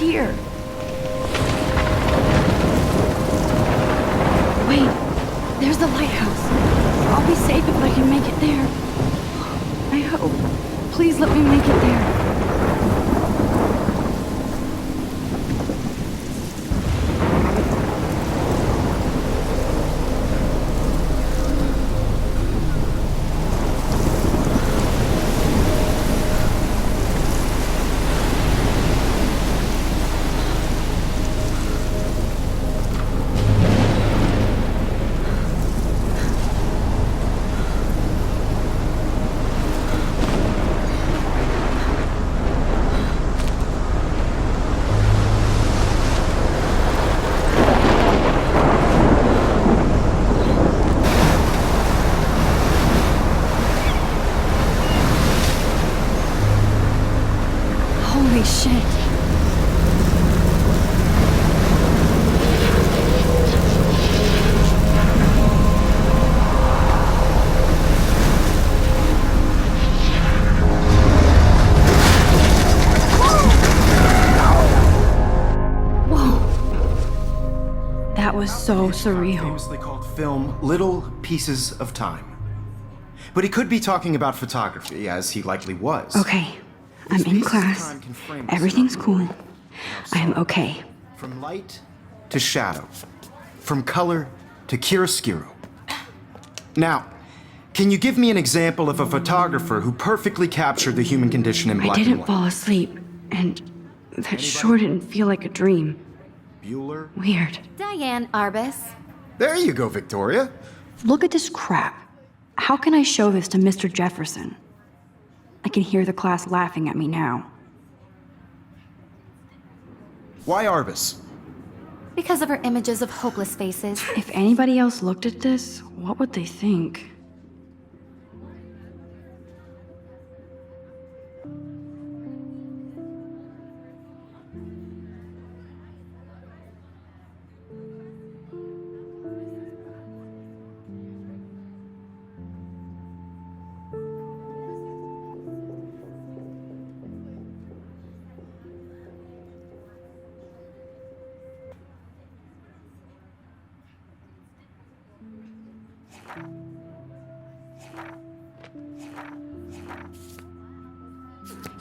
here. Wait, there's the lighthouse. I'll be safe if I can make it there. I hope. Please let me make it there. Holy shit. Whoa. That was so surreal. Famously called film Little Pieces of Time. But he could be talking about photography, as he likely was. Okay, I'm in class. Everything's cool. I am okay. From light to shadow. From color to chiaroscuro. Now, can you give me an example of a photographer who perfectly captured the human condition in I black and didn't white? fall asleep, and that sure didn't feel like a dream. Bueller? Weird. Diane Arbus. There you go, Victoria. Look at this crap. How can I show this to Mr. Jefferson? I can hear the class laughing at me now. Why Arbus? Because of her images of hopeless faces. If anybody else looked at this, what would they think?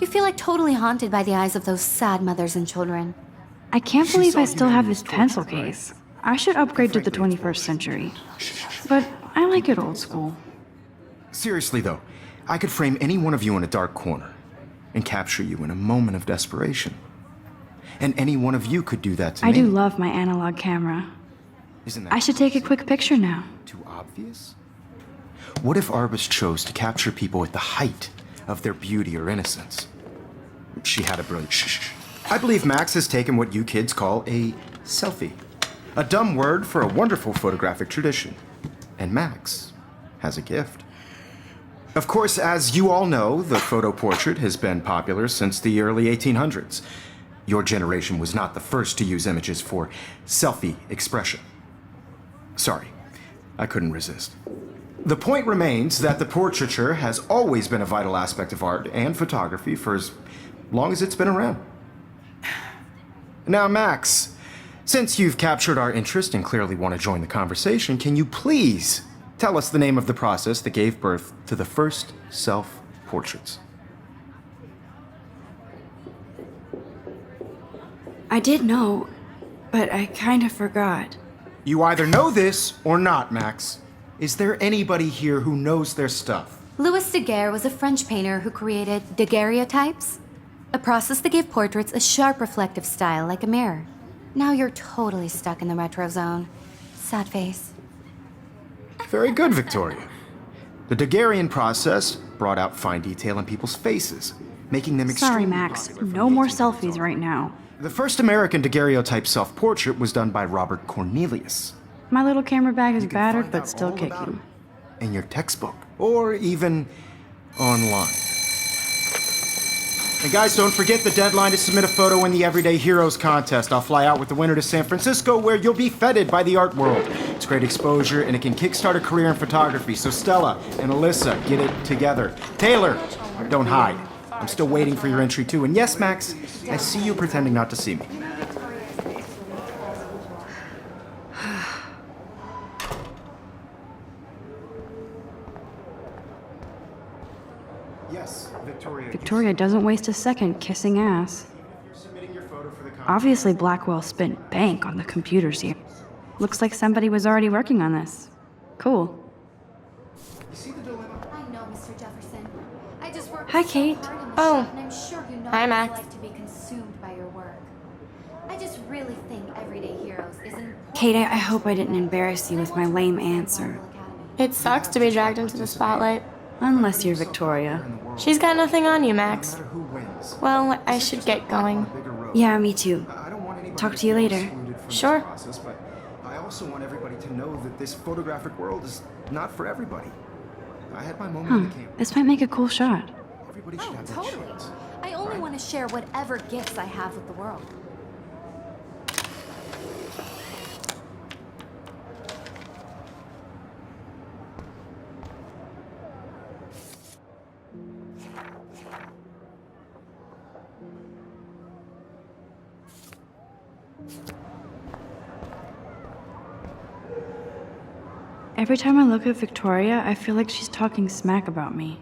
You feel like totally haunted by the eyes of those sad mothers and children. I can't believe saw I still have this humanity's pencil torture, right? case. I should upgrade to the 21st century. But I like it old school. Seriously, though, I could frame any one of you in a dark corner and capture you in a moment of desperation. And any one of you could do that to me. I do love my analog camera. Isn't that I should take a quick picture now. too obvious? What if Arbus chose to capture people at the height of their beauty or innocence? She had a brilliant shh. I believe Max has taken what you kids call a selfie. A dumb word for a wonderful photographic tradition. And Max has a gift. Of course, as you all know, the photo portrait has been popular since the early 1800s. Your generation was not the first to use images for selfie expression. Sorry, I couldn't resist. The point remains that the portraiture has always been a vital aspect of art and photography for as long as it's been around. Now, Max, since you've captured our interest and clearly want to join the conversation, can you please tell us the name of the process that gave birth to the first self-portraits? I did know, but I kind of forgot. You either know this or not, Max. Is there anybody here who knows their stuff? Louis Daguerre was a French painter who created daguerreotypes, a process that gave portraits a sharp reflective style like a mirror. Now you're totally stuck in the retro zone. Sad face. Very good, Victoria. The Daguerrean process brought out fine detail in people's faces, making them Sorry, extremely Max. popular from No the more 1800s selfies on. right now. The first American daguerreotype self-portrait was done by Robert Cornelius. My little camera bag is You can battered, find but out still all about kicking. it in your textbook, or even online. And guys, don't forget the deadline to submit a photo in the Everyday Heroes contest. I'll fly out with the winner to San Francisco, where you'll be feted by the art world. It's great exposure, and it can kickstart a career in photography. So Stella and Alyssa, get it together. Taylor, don't hide. I'm still waiting for your entry too. And yes, Max, I see you pretending not to see me. Yes, Victoria. Victoria doesn't waste a second kissing ass. You're submitting your photo for the Obviously, Blackwell spent bank on the computers here. Looks like somebody was already working on this. Cool. You see the dilemma? I know, Mr. Jefferson. I just worked Hi, so Kate. hard in the Oh. shop, and I'm sure you know Hi, what it's Max. like to be consumed by your work. I just really think Everyday Heroes is an important Kate, I hope I didn't embarrass you with my lame answer. It sucks to be dragged into the spotlight. Unless you're Victoria. She's got nothing on you, Max. No matter who wins. Well, I should get going. Bigger road. Yeah, me too. I don't want anybody Talk to feel you later. excluded from Sure. this process, but I also want everybody to know that this photographic world is not for everybody. I had my moment in the camera. This might make a cool shot. Everybody should Oh, have that totally. chance. I only want to share whatever gifts I have with the world. Every time I look at Victoria, I feel like she's talking smack about me.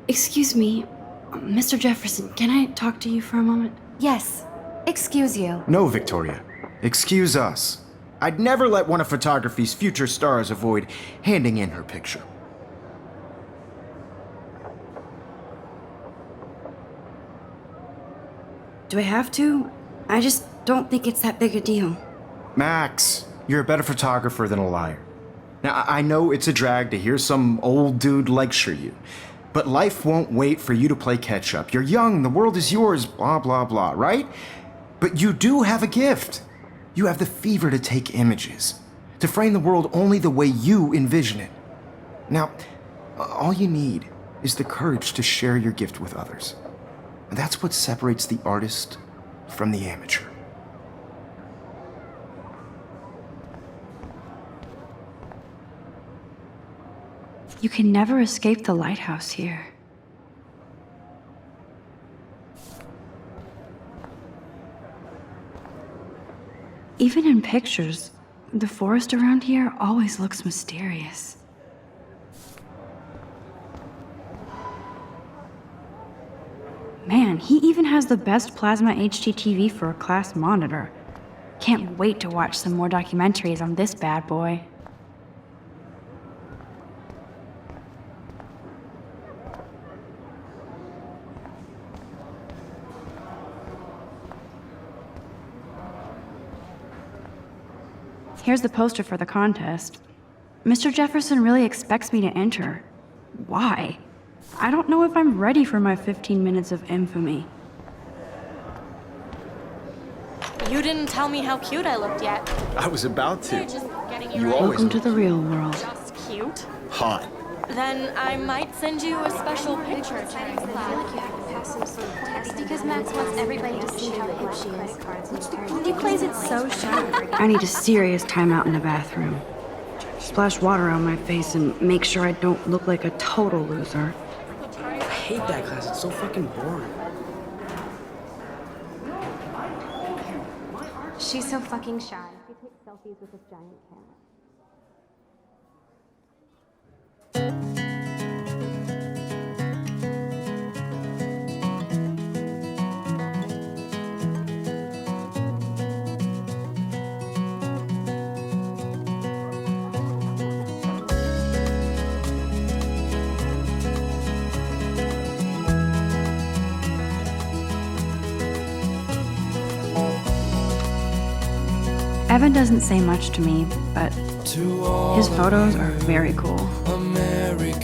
Excuse me, Mr. Jefferson, can I talk to you for a moment? Yes. Excuse you. No, Victoria. Excuse us. I'd never let one of photography's future stars avoid handing in her picture. Do I have to? I just don't think it's that big a deal. Max, you're a better photographer than a liar. Now, I know it's a drag to hear some old dude lecture you, but life won't wait for you to play catch up. You're young, the world is yours, blah, blah, blah, right? But you do have a gift. You have the fever to take images, to frame the world only the way you envision it. Now, all you need is the courage to share your gift with others. And that's what separates the artist from the amateur. You can never escape the lighthouse here. Even in pictures, the forest around here always looks mysterious. Man, he even has the best plasma HDTV for a class monitor. Can't wait to watch some more documentaries on this bad boy. Here's the poster for the contest. Mr. Jefferson really expects me to enter. Why? I don't know if I'm ready for my 15 minutes of infamy. You didn't tell me how cute I looked yet. I was about They're to. just getting You you right. always Welcome to the real world. Just cute. hot. Then I might send you a special picture. Because Max wants everybody to see how hip she is. He plays it so shy. I need a serious timeout in the bathroom. Splash water on my face and make sure I don't look like a total loser. I hate that class. It's so fucking boring. She's so fucking shy. She takes selfies with this giant camera. Evan doesn't say much to me, but his photos are very cool.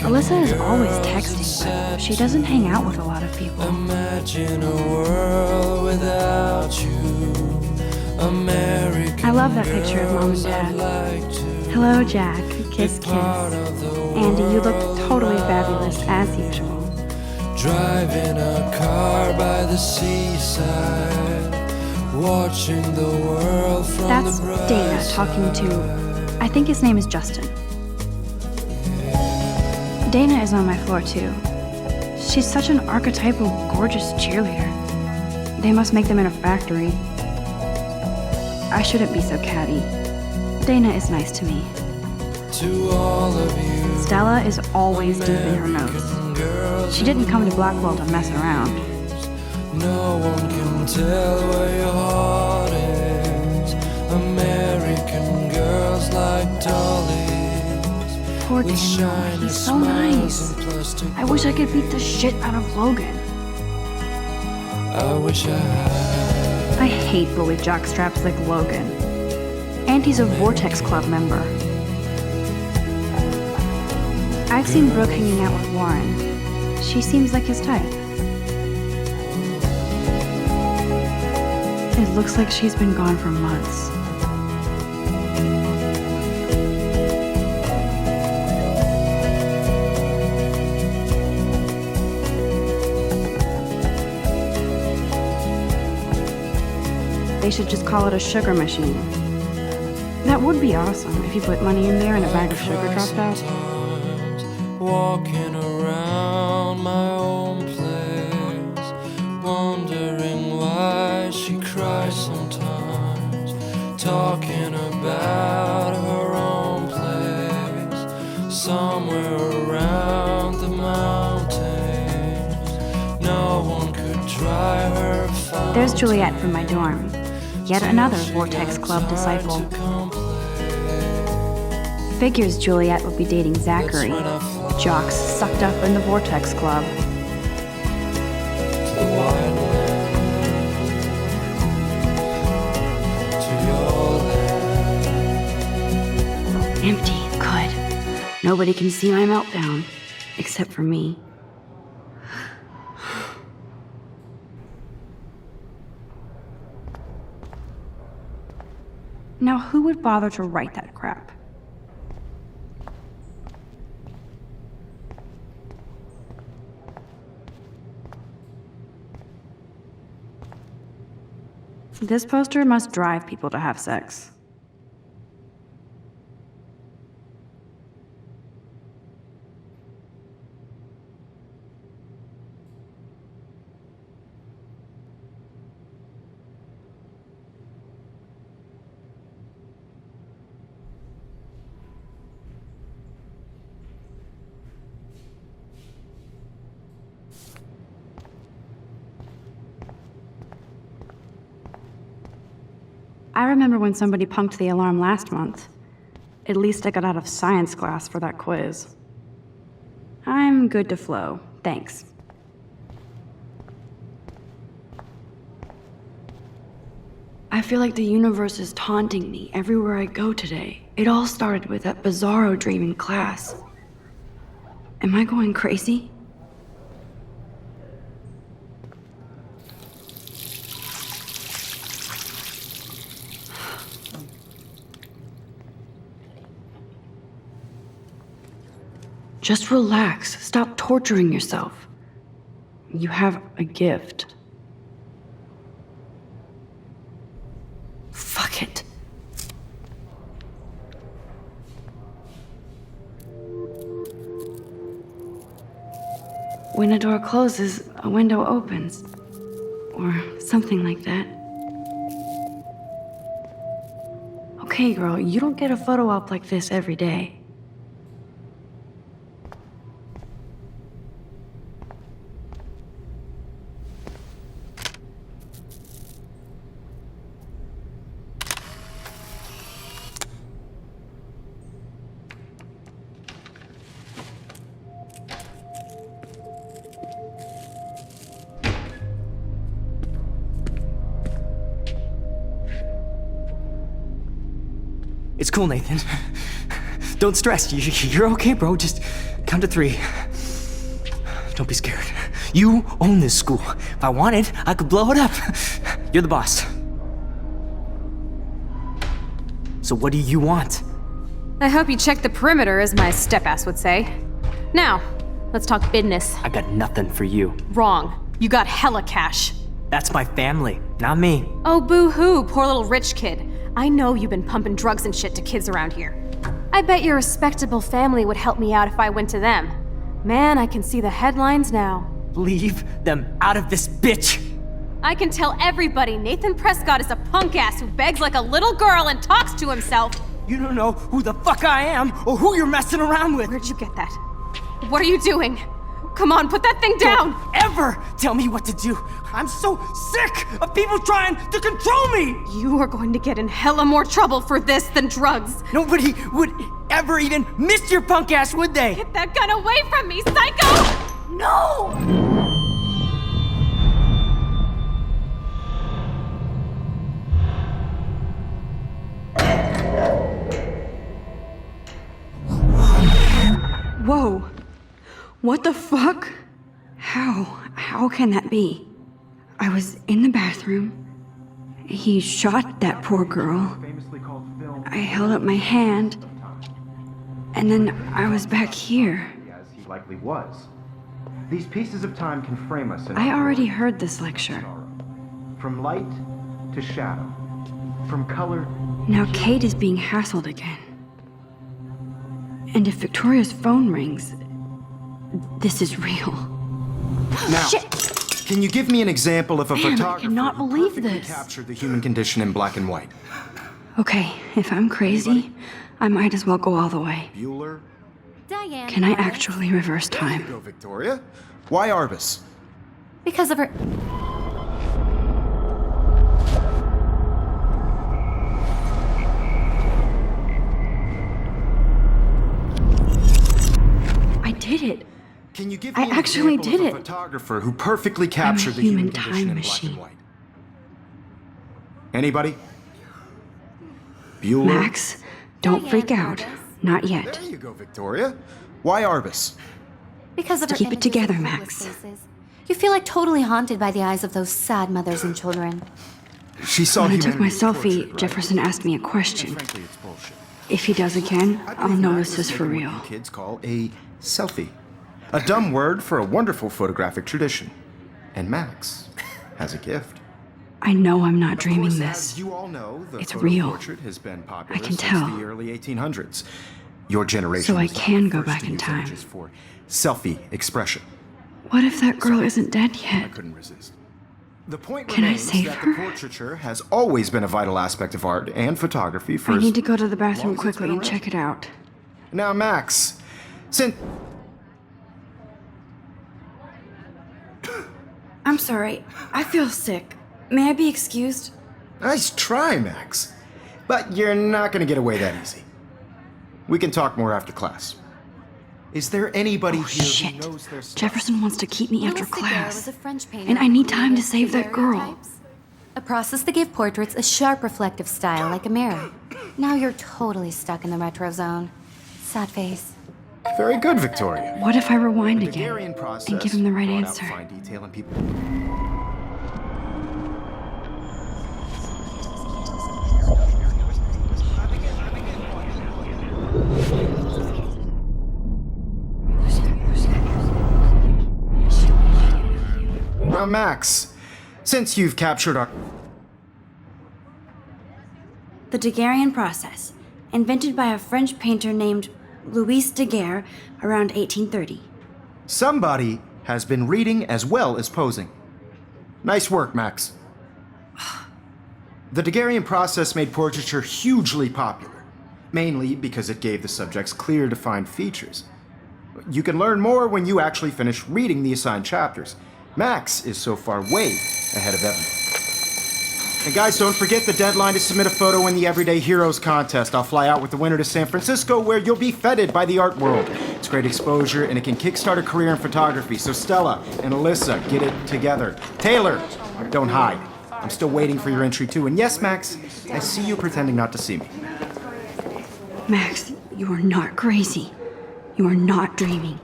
Alyssa is always texting, but she doesn't hang out with a lot of people. Imagine a world without you. American I love that picture of Mom and Dad. like to Hello, Jack. Kiss, kiss. Andy, you look totally fabulous, as usual. drive in a car by the seaside, watching the world from That's the bright Dana talking to, I think his name is Justin. Dana is on my floor too. She's such an archetypal, gorgeous cheerleader. They must make them in a factory. I shouldn't be so catty. Dana is nice to me. to all of you. Stella is always deep in her notes. girls. She didn't come to Blackwell to mess around. No one can tell where your heart is. American girls like dollies. Poor with Daniel, shiny he's so smiles nice. and plastic I wish I could beat the shit out of Logan. I wish I had. I hate bully jockstraps like Logan. And he's a Vortex Club member. I've seen Brooke hanging out with Warren. She seems like his type. It looks like she's been gone for months. They should just call it a sugar machine. That would be awesome if you put money in there and a bag of sugar dropped out. Walking around my own place, wondering why she cries sometimes, talking about her own place, somewhere around the mountains. No one could dry her fountain. There's Juliet from my dorm. Yet another Vortex Club disciple. Figures Juliet would be dating Zachary, jocks sucked up in the Vortex Club. Empty, good. Nobody can see my meltdown, except for me. Now, who would bother to write that crap? This poster must drive people to have sex. I remember when somebody punked the alarm last month. At least I got out of science class for that quiz. I'm good to flow, thanks. I feel like the universe is taunting me everywhere I go today. It all started with that bizarro dream in class. Am I going crazy? Just relax. Stop torturing yourself. You have a gift. Fuck it. When a door closes, a window opens. Or something like that. Okay, girl, you don't get a photo op like this every day. It's cool, Nathan. Don't stress. You're okay, bro. Just count to 3. Don't be scared. You own this school. If I wanted, I could blow it up. You're the boss. So what do you want? I hope you checked the perimeter, as my step-ass would say. Now, let's talk business. I got nothing for you. Wrong. You got hella cash. That's my family, not me. Oh, boo-hoo, poor little rich kid. I know you've been pumping drugs and shit to kids around here. I bet your respectable family would help me out if I went to them. Man, I can see the headlines now. Leave them out of this bitch! I can tell everybody Nathan Prescott is a punk ass who begs like a little girl and talks to himself. You don't know who the fuck I am or who you're messing around with. Where'd you get that? What are you doing? Come on, put that thing down! Ever tell me what to do. I'm so sick of people trying to control me. You are going to get in hella more trouble for this than drugs. Nobody would ever even miss your punk ass, would they? Get that gun away from me, psycho! No! Whoa. What the fuck? How can that be? I was in the bathroom. He shot that poor girl. I held up my hand. And then I was back here. As he likely was. These pieces of time can frame us in I already heard this lecture. From light to shadow. From color. Now Kate is being hassled again. And if Victoria's phone rings, this is real. Now, Shit. can you give me an example of a Man, I photographer cannot who believe perfectly this. captured the human condition in black and white? Okay, if I'm crazy, I might as well go all the way. Bueller? Diane. Can I Arbus. actually reverse There you time? go, Victoria. Why Arbus? Because of her. I did it. Can you give I me an actually example did of a it. photographer who perfectly captured the human human condition time in black machine. and white? Anybody? Bueller? Max, don't freak Diane out. Arbus. Not yet. There you go, Victoria. Why Arbus? Because of her Keep it images together, of Max. hopeless faces. You feel like totally haunted by the eyes of those sad mothers and children. She saw When I took my humanity selfie, tortured, right? Jefferson asked me a question. Frankly, it's bullshit. If he does again, I I'll believe know Max this is for making real. what you kids call a selfie. A dumb word for a wonderful photographic tradition. And Max has a gift. I know I'm not Of dreaming course, this. As you all know, the It's photo real. portrait has been popular I can since tell. the early 1800s. Your generation So I was not can the go first back to in use time. images for selfie expression. What if that girl isn't dead I yet? couldn't resist. The point Can I remains save that her? the portraiture has always been a vital aspect of art and photography for I as need to go to the long bathroom as it's quickly been and around. check it out. Now, Max, since I'm sorry. I feel sick. May I be excused? nice try, Max, but you're not going to get away that easy. We can talk more after class. Is there anybody Oh, here shit. who knows their stuff? Jefferson wants to keep me after Louis Daguerre class. was a French painter And I who need time to created save that girl. daguerreotypes, a process that gave portraits a sharp reflective style like a mirror. Now you're totally stuck in the retro zone. Sad face. Very good, Victoria. What if I rewind The again Daguerrean process and give him the right brought out answer? fine detail in people. Now, Max, since you've captured our... The Daguerrean process, invented by a French painter named Louis Daguerre around 1830. Somebody has been reading as well as posing. Nice work, Max. The Daguerrean process made portraiture hugely popular, mainly because it gave the subjects clear, defined features. You can learn more when you actually finish reading the assigned chapters. Max is so far way ahead of everyone. And guys, don't forget the deadline to submit a photo in the Everyday Heroes contest. I'll fly out with the winner to San Francisco, where you'll be feted by the art world. It's great exposure, and it can kickstart a career in photography. So Stella and Alyssa, get it together. Taylor, don't hide. I'm still waiting for your entry too. And yes, Max, I see you pretending not to see me. Max, you are not crazy. You are not dreaming.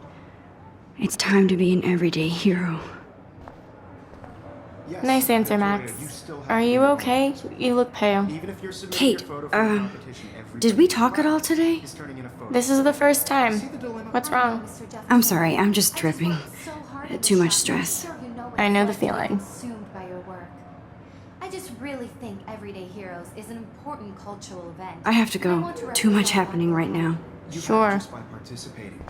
It's time to be an everyday hero. Yes, Nice answer, Victoria, Max. you still have Are you okay? You look pale. Even if you're submitting Kate, your photo for the competition, did we talk at all today? is turning in a photo. This is the first time. What's wrong? I'm sorry, I'm just dripping. Too much stress. I know the feeling. Consumed by your work. I just really think Everyday Heroes is an important cultural event. I have to And I go. want to Too much represent happening right now. You Sure. have just by participating,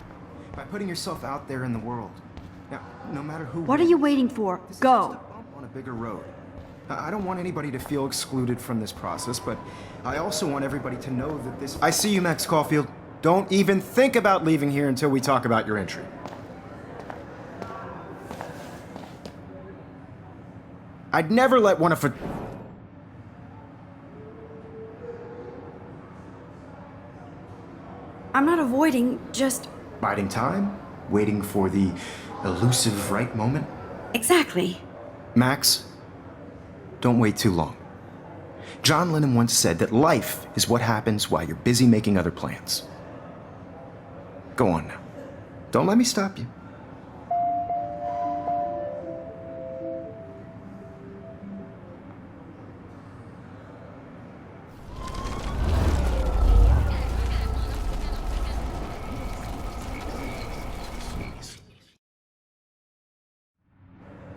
by putting yourself out there in the world. Now, no matter who. What are you waiting for? This is Go. just a bump on a bigger road. I don't want anybody to feel excluded from this process, but I also want everybody to know that this. I see you, Max Caulfield. Don't even think about leaving here until we talk about your entry. I'd never let one of... I'm not avoiding, just... Biding time? Waiting for the elusive right moment? Exactly. Max, don't wait too long. John Lennon once said that life is what happens while you're busy making other plans. Go on now. Don't let me stop you.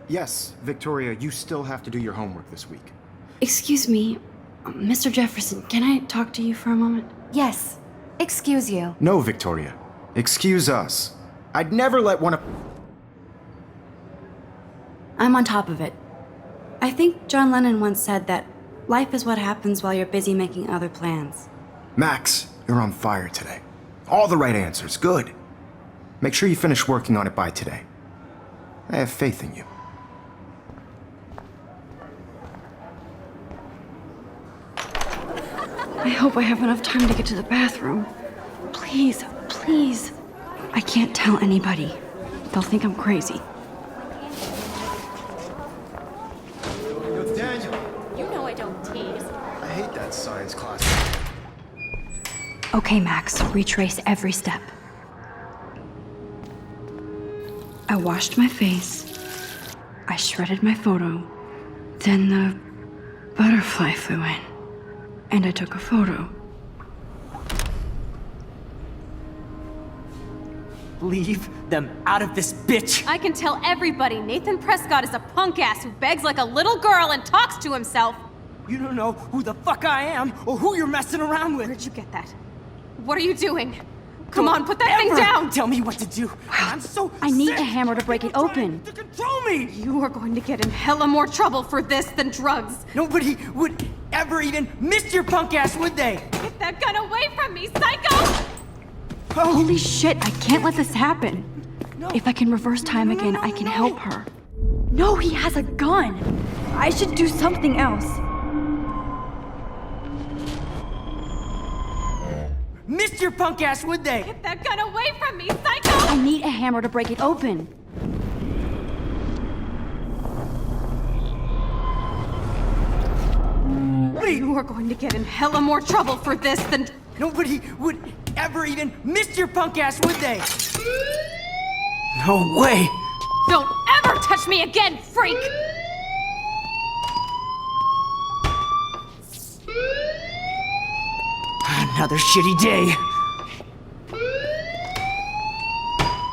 Yes, Victoria, you still have to do your homework this week. Excuse me, Mr. Jefferson, can I talk to you for a moment? Yes. Excuse you. No, Victoria. Excuse us. I'd never let one of... I'm on top of it. I think John Lennon once said that life is what happens while you're busy making other plans. Max, you're on fire today. All the right answers. Good. Make sure you finish working on it by today. I have faith in you. I hope I have enough time to get to the bathroom. Please, please. I can't tell anybody. They'll think I'm crazy. Yo, Daniel. You know I don't tease. I hate that science class. Okay, Max, retrace every step. I washed my face. I shredded my photo. Then the butterfly flew in. And I took a photo. Leave them out of this bitch! I can tell everybody Nathan Prescott is a punk ass who begs like a little girl and talks to himself. You don't know who the fuck I am or who you're messing around with. Where'd you get that? What are you doing? Come on, put that Ever thing down! Tell me what to do. I'm so I need sick a hammer to break it people trying open. To control me! You are going to get in hella more trouble for this than drugs. Nobody would ever even miss your punk ass, would they? Get that gun away from me, psycho! Holy shit, I can't let this happen. No. If I can reverse time again, I can help her. No, he has a gun. I should do something else. Missed your punk ass, would they? Get that gun away from me, psycho! I need a hammer to break it open. You are going to get in hella more trouble for this than... Nobody would ever even miss your punk ass, would they? No way! Don't ever touch me again, freak! Another shitty day.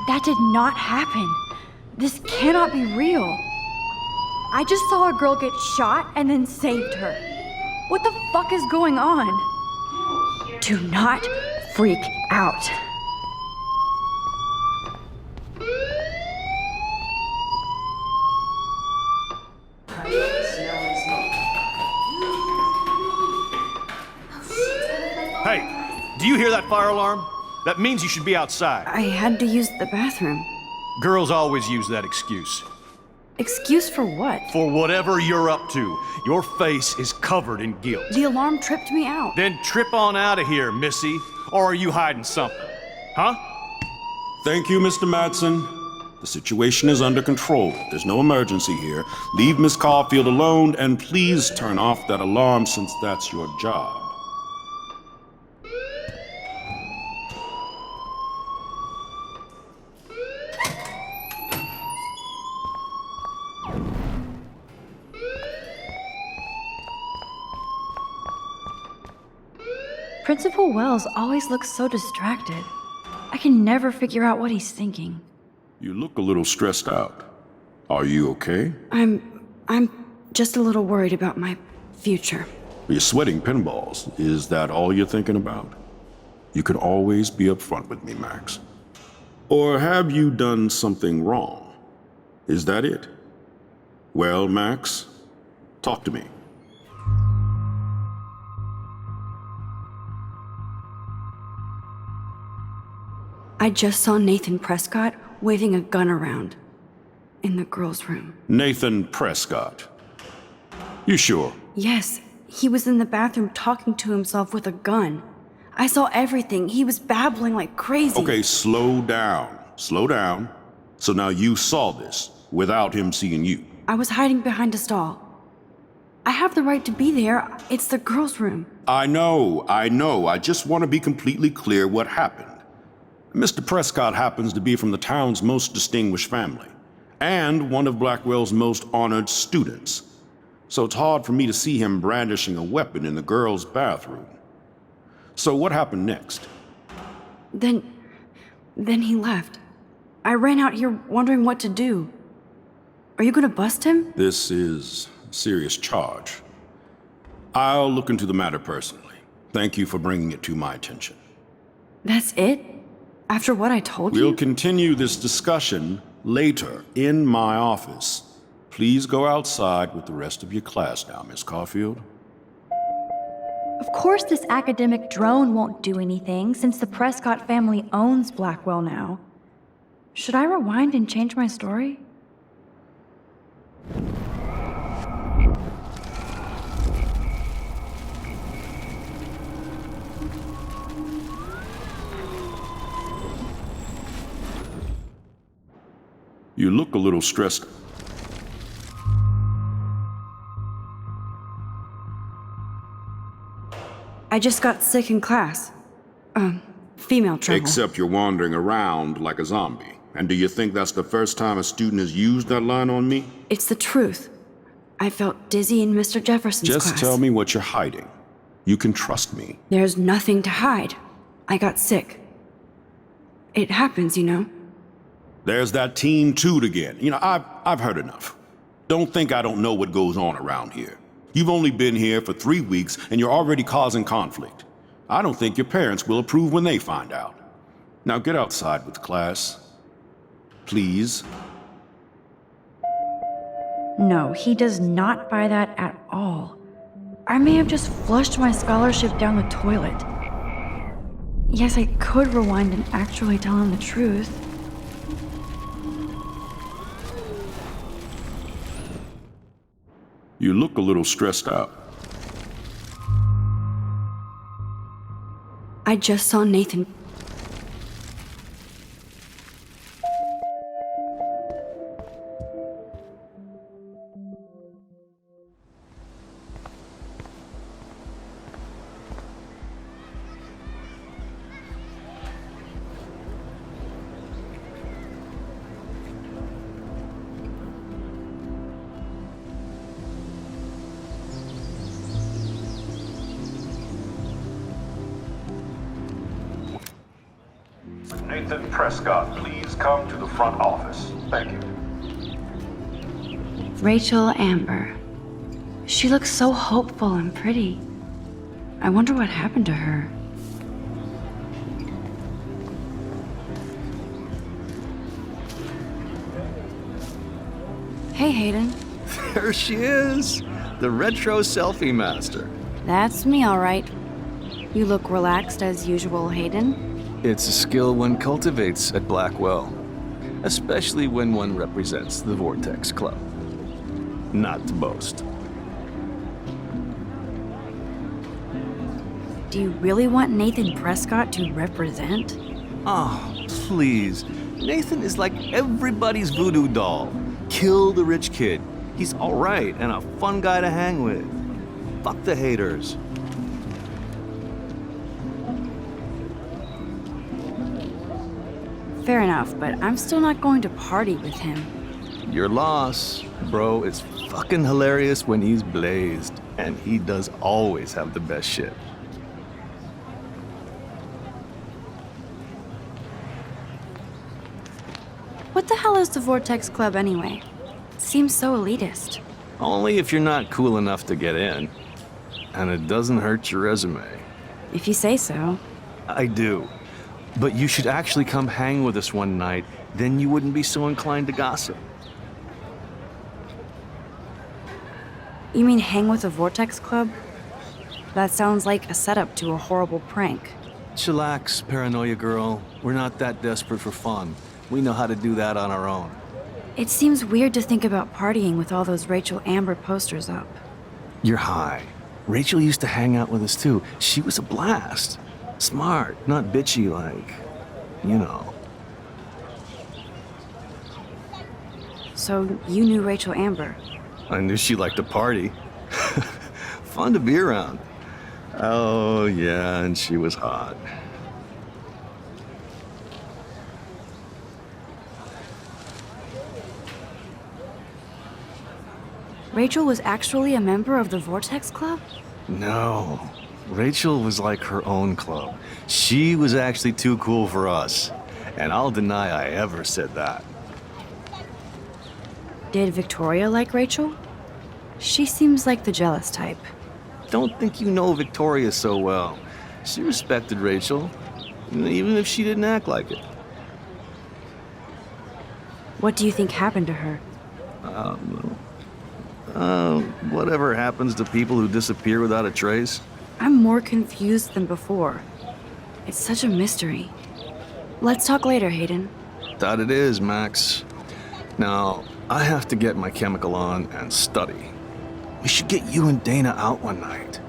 That did not happen. This cannot be real. I just saw a girl get shot and then saved her. What the fuck is going on? Do not freak out. Hey, do you hear that fire alarm? That means you should be outside. I had to use the bathroom. Girls always use that excuse. Excuse for what? For whatever you're up to, your face is covered in guilt. The alarm tripped me out. Then trip on out of here, Missy. Or are you hiding something? Huh? Thank you, Mr. Madsen. The situation is under control. There's no emergency here. Leave Miss Caulfield alone, and please turn off that alarm since that's your job. Principal Wells always looks so distracted. I can never figure out what he's thinking. You look a little stressed out. Are you okay? I'm just a little worried about my future. You're sweating pinballs. Is that all you're thinking about? You can always be upfront with me, Max. Or have you done something wrong? Is that it? Well, Max, talk to me. I just saw Nathan Prescott waving a gun around in the girls' room. Nathan Prescott. You sure? Yes, he was in the bathroom talking to himself with a gun. I saw everything. He was babbling like crazy. Okay, slow down. Slow down. So now you saw this without him seeing you. I was hiding behind a stall. I have the right to be there. It's the girls' room. I know. I just want to be completely clear what happened. Mr. Prescott happens to be from the town's most distinguished family, and one of Blackwell's most honored students. So it's hard for me to see him brandishing a weapon in the girls' bathroom. So what happened next? Then he left. I ran out here wondering what to do. Are you gonna bust him? This is a serious charge. I'll look into the matter personally. Thank you for bringing it to my attention. That's it? After what I told you? We'll continue this discussion later in my office. Please go outside with the rest of your class now, Miss Caulfield. Of course this academic drone won't do anything since the Prescott family owns Blackwell now. Should I rewind and change my story? You look a little stressed. I just got sick in class. Female trouble. Except you're wandering around like a zombie. And do you think that's the first time a student has used that line on me? It's the truth. I felt dizzy in Mr. Jefferson's class. Just tell me what you're hiding. You can trust me. There's nothing to hide. I got sick. It happens, you know. There's that teen toot again. You know, I've heard enough. Don't think I don't know what goes on around here. You've only been here for 3 weeks and you're already causing conflict. I don't think your parents will approve when they find out. Now get outside with class. Please. No, he does not buy that at all. I may have just flushed my scholarship down the toilet. Yes, I could rewind and actually tell him the truth. You look a little stressed out. I just saw Nathan. Nathan Prescott, please come to the front office. Thank you. Rachel Amber. She looks so hopeful and pretty. I wonder what happened to her. Hey, Hayden. There she is, the retro selfie master. That's me, all right. You look relaxed as usual, Hayden. It's a skill one cultivates at Blackwell, especially when one represents the Vortex Club. Not to boast. Do you really want Nathan Prescott to represent? Oh, please. Nathan is like everybody's voodoo doll. Kill the rich kid. He's all right and a fun guy to hang with. Fuck the haters. Fair enough, but I'm still not going to party with him. Your loss, bro. It's fucking hilarious when he's blazed, and he does always have the best shit. What the hell is the Vortex Club anyway? It seems so elitist. Only if you're not cool enough to get in. And it doesn't hurt your resume. If you say so. I do. But you should actually come hang with us one night, then you wouldn't be so inclined to gossip. You mean hang with the Vortex Club? That sounds like a setup to a horrible prank. Chillax, paranoia girl. We're not that desperate for fun. We know how to do that on our own. It seems weird to think about partying with all those Rachel Amber posters up. You're high. Rachel used to hang out with us too. She was a blast. Smart, not bitchy like, you know. So you knew Rachel Amber? I knew she liked to party. Fun to be around. Oh, yeah, and she was hot. Rachel was actually a member of the Vortex Club? No. Rachel was like her own club. She was actually too cool for us. And I'll deny I ever said that. Did Victoria like Rachel? She seems like the jealous type. Don't think you know Victoria so well. She respected Rachel, even if she didn't act like it. What do you think happened to her? Whatever happens to people who disappear without a trace. I'm more confused than before. It's such a mystery. Let's talk later, Hayden. That it is, Max. Now, I have to get my chemical on and study. We should get you and Dana out one night.